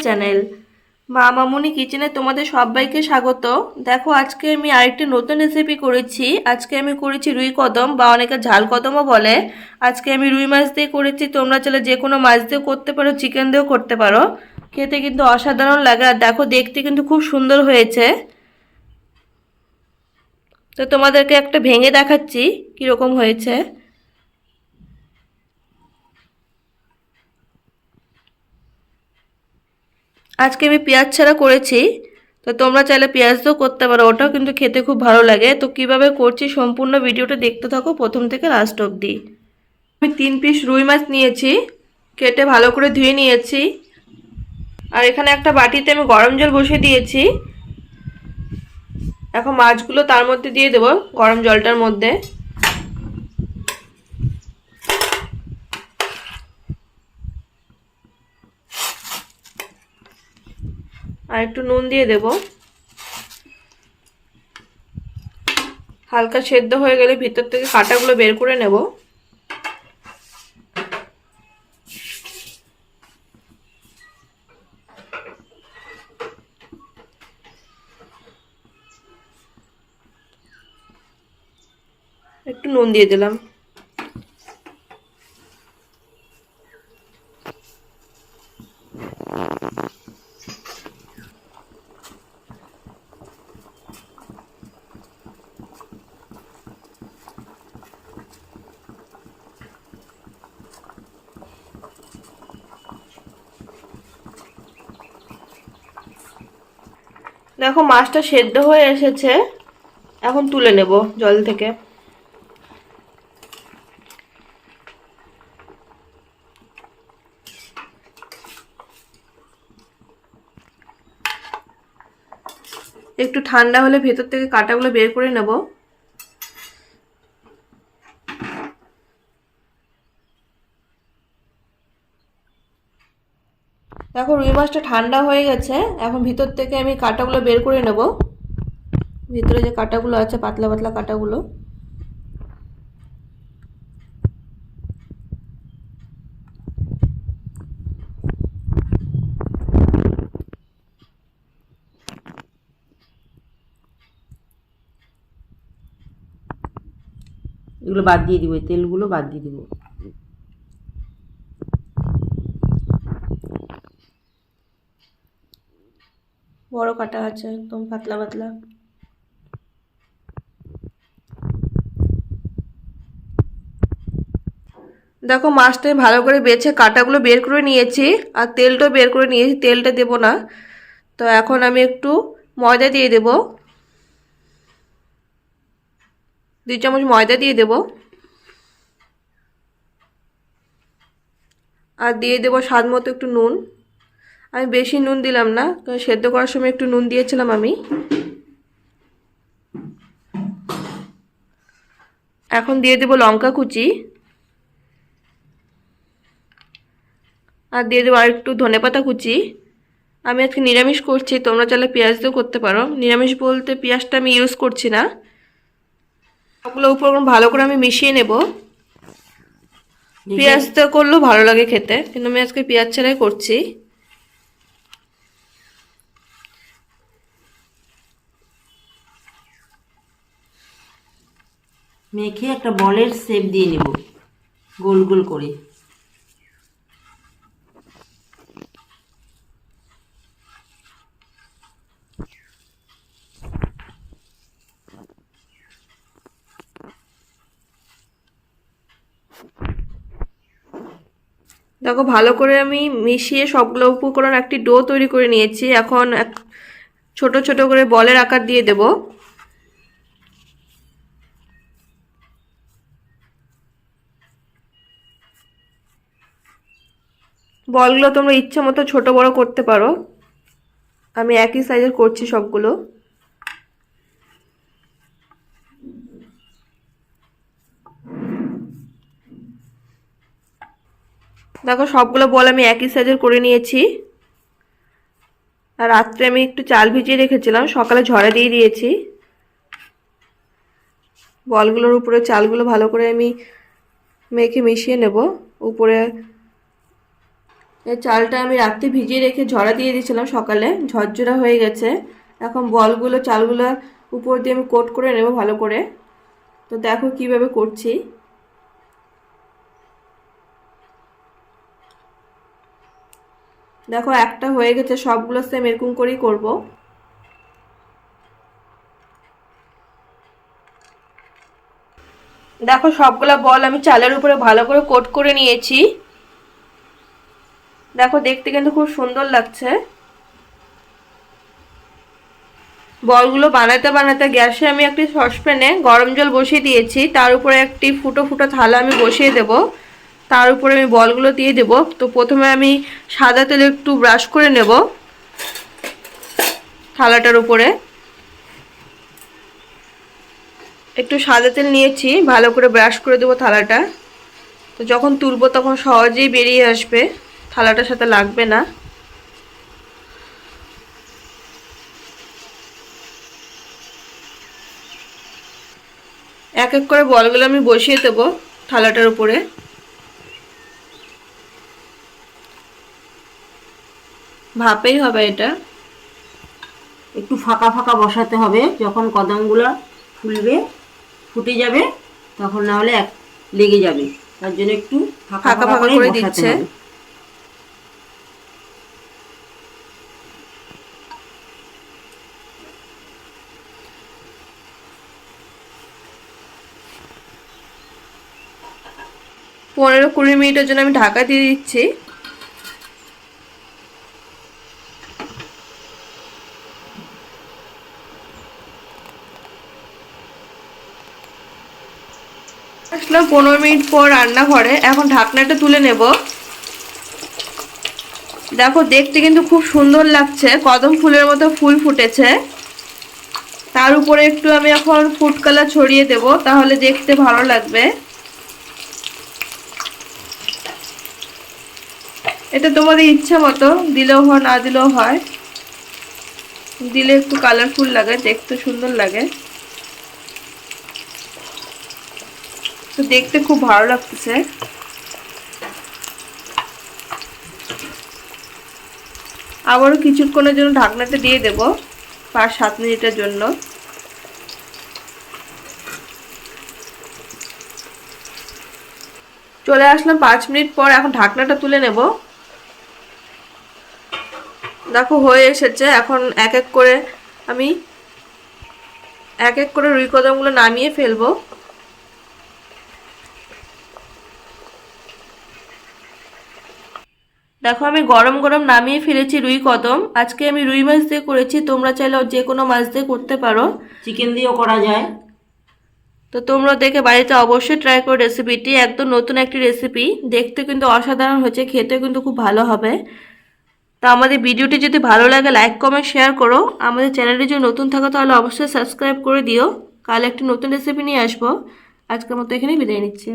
Channel মা মামুনি কিচেনে তোমাদের সবাইকে স্বাগত। দেখো আজকে আমি আরেকটি নতুন রেসিপি করেছি। আজকে আমি করেছি রুই কদম বা অনেকে ঝাল কদমও বলে। আজকে আমি রুই মাছ দিয়ে করেছি, তোমরা চাইলে যে কোনো মাছ দিয়েও করতে পারো, চিকেন দিয়েও করতে পারো। খেতে কিন্তু অসাধারণ লাগে, আর দেখো দেখতে কিন্তু খুব সুন্দর হয়েছে। তো তোমাদেরকে একটা ভেঙে দেখাচ্ছি কীরকম হয়েছে। আজকে আমি পেঁয়াজ ছাড়া করেছি, তো তোমরা চাইলে পেঁয়াজ দিয়েও করতে পারো, ওটাও কিন্তু খেতে খুব ভালো লাগে। তো কিভাবে করছি সম্পূর্ণ ভিডিওটা দেখতে থাকো প্রথম থেকে লাস্ট অবধি। আমি 3 পিস রুই মাছ নিয়েছি, কেটে ভালো করে ধুয়ে নিয়েছি। আর এখানে একটা বাটিতে আমি গরম জল বসিয়ে দিয়েছি। এখন মাছগুলো তার মধ্যে দিয়ে দেবো, গরম জলটার মধ্যে। আর একটু নুন দিয়ে দেব। হালকা সেদ্ধ হয়ে গেলে ভিতর থেকে কাঁটাগুলো বের করে নেব। একটু নুন দিয়ে দিলাম। দেখো মাছটা সেদ্ধ হয়ে এসেছে, এখন তুলে নেব জল থেকে। একটু ঠান্ডা হলে ভেতর থেকে কাঁটাগুলো বের করে নেব। দেখো রুই মাছটা ঠান্ডা হয়ে গেছে, এখন ভিতর থেকে আমি কাঁটাগুলো বের করে নেব। ভিতরে যে কাঁটাগুলো আছে, পাতলা পাতলা কাঁটাগুলো। এগুলো বাদ দিয়ে দিব, তেলগুলো বাদ দিয়ে দিব। বড় কাঁটা আছে, একদম পাতলা পাতলা। দেখো মাছটা ভালো করে বেছে কাঁটাগুলো বের করে নিয়েছি, আর তেলটাও বের করে নিয়েছি। তেলটা দেব না। তো এখন আমি একটু ময়দা দিয়ে দেব, 2 চামচ ময়দা দিয়ে দেব। আর দিয়ে দেব স্বাদ মতো একটু নুন। আমি বেশি নুন দিলাম না, কারণ সেদ্ধ করার সময় একটু নুন দিয়েছিলাম আমি। এখন দিয়ে দেব লঙ্কা কুচি, আর দিয়ে দেবো আর একটু ধনেপাতা কুচি। আমি আজকে নিরামিষ করছি, তোমরা চাইলে পেঁয়াজ দিয়েও করতে পারো। নিরামিষ বলতে পেঁয়াজটা আমি ইউজ করছি না। সবগুলো উপর ভালো করে আমি মিশিয়ে নেব। পেঁয়াজটা করলেও ভালো লাগে খেতে, কিন্তু আমি আজকে পেঁয়াজ ছাড়াই করছি। মেখে একটা বলের শেপ দিয়ে নেব, গোল গোল করে। দেখো ভালো করে আমি মিশিয়ে সবগুলো উপকরণ একটি ডো তৈরি করে নিয়েছি। এখন ছোট ছোট করে বলের আকার দিয়ে দেব। বলগুলো তোমরা ইচ্ছে মতো ছোট বড় করতে পারো, আমি একই সাইজের করছি সবগুলো। দেখো সবগুলো বল আমি একই সাইজের করে নিয়েছি। আর রাত্রে আমি একটু চাল ভিজিয়ে রেখেছিলাম, সকালে ঝড়ে দিয়ে দিয়েছি। বলগুলোর উপরে চালগুলো ভালো করে আমি মেখে মিশিয়ে নেব। উপরে এই চালটা আমি রাত্রে ভিজিয়ে রেখে ঝরা দিয়ে দিয়েছিলাম, সকালে ঝরঝরা হয়ে গেছে। এখন বলগুলো চালগুলো উপর দিয়ে আমি কোট করে নেব ভালো করে। তো দেখো কিভাবে করছি। দেখো একটা হয়ে গেছে, সবগুলো সেম এরকম করেই করব। দেখো সবগুলা বল আমি চালের উপরে ভালো করে কোট করে নিয়েছি। দেখো দেখতে কিন্তু খুব সুন্দর লাগছে। বলগুলো বানাতে বানাতে গ্যাসে আমি একটি সসপ্যানে গরম জল বসিয়ে দিয়েছি, তার উপরে একটি ফুটো ফুটো থালা আমি বসিয়ে দেব। তার উপরে আমি বলগুলো দিয়ে দেব। তো প্রথমে আমি সাদা তেলে একটু ব্রাশ করে নেব থালাটার উপরে। একটু সাদা তেল নিয়েছি, ভালো করে ব্রাশ করে দেবো থালাটা। তো যখন তুলবো তখন সহজেই বেরিয়ে আসবে, থালাটার সাথে লাগবে না। এক এক করে বলগুলো আমি বসিয়ে দেবো থালাটার উপরে। ভাপেই হবে এটা। একটু ফাঁকা ফাঁকা বসাতে হবে, যখন কদমগুলো ফুলবে ফুটে যাবে তখন না হলে লেগে যাবে, তার জন্য একটু ফাঁকা ফাঁকা ফাঁকা ফাঁকা করে করে বসাতে দিচ্ছে। হবে। 15-20 মিনিটের জন্য আমি ঢাকা দিয়ে দিচ্ছি। আসলাম 15 মিনিট পর রান্নাঘরে, এখন ঢাকনাটা তুলে নেব। দেখো দেখতে কিন্তু খুব সুন্দর লাগছে, কদম ফুলের মতো ফুল ফুটেছে। তার উপরে একটু আমি এখন ফুড কালার ছড়িয়ে দেব, তাহলে দেখতে ভালো লাগবে। এটা তোমাদের ইচ্ছা মতো দিলেও হয়, না দিলেও হয়। দিলে একটু কালারফুল লাগে, দেখতে সুন্দর লাগে। তো দেখতে খুব ভালো লাগতেছে। আবারও কিছুক্ষণের জন্য ঢাকনাটা দিয়ে দেব, 5-7 মিনিটের জন্য। চলে আসলাম 5 মিনিট পর, এখন ঢাকনাটা তুলে নেব। দেখো হয়ে এসেছে। এখন আমি এক এক করে রুই কদমগুলো নামিয়ে ফেলবো। দেখো আমি গরম গরম নামিয়ে ফেলেছি রুই কদম। আজকে আমি রুই মাছ দিয়ে করেছি, তোমরা চাইলে যে কোনো মাছ দিয়ে করতে পারো। চিকেন দিয়েও করা যায়। তো তোমরা দেখে বাড়িতে অবশ্যই ট্রাই করো রেসিপিটি, একদম নতুন একটি রেসিপি। দেখতে কিন্তু অসাধারণ হয়েছে, খেতে কিন্তু খুব ভালো হবে। তা আমাদের ভিডিওটি যদি ভালো লাগে লাইক কমেন্ট শেয়ার করো। আমাদের চ্যানেলটি যদি নতুন থাকো তাহলে অবশ্যই সাবস্ক্রাইব করে দিও। কাল একটি নতুন রেসিপি নিয়ে আসবো। আজকের মতো এখানেই বিদায় নিচ্ছি।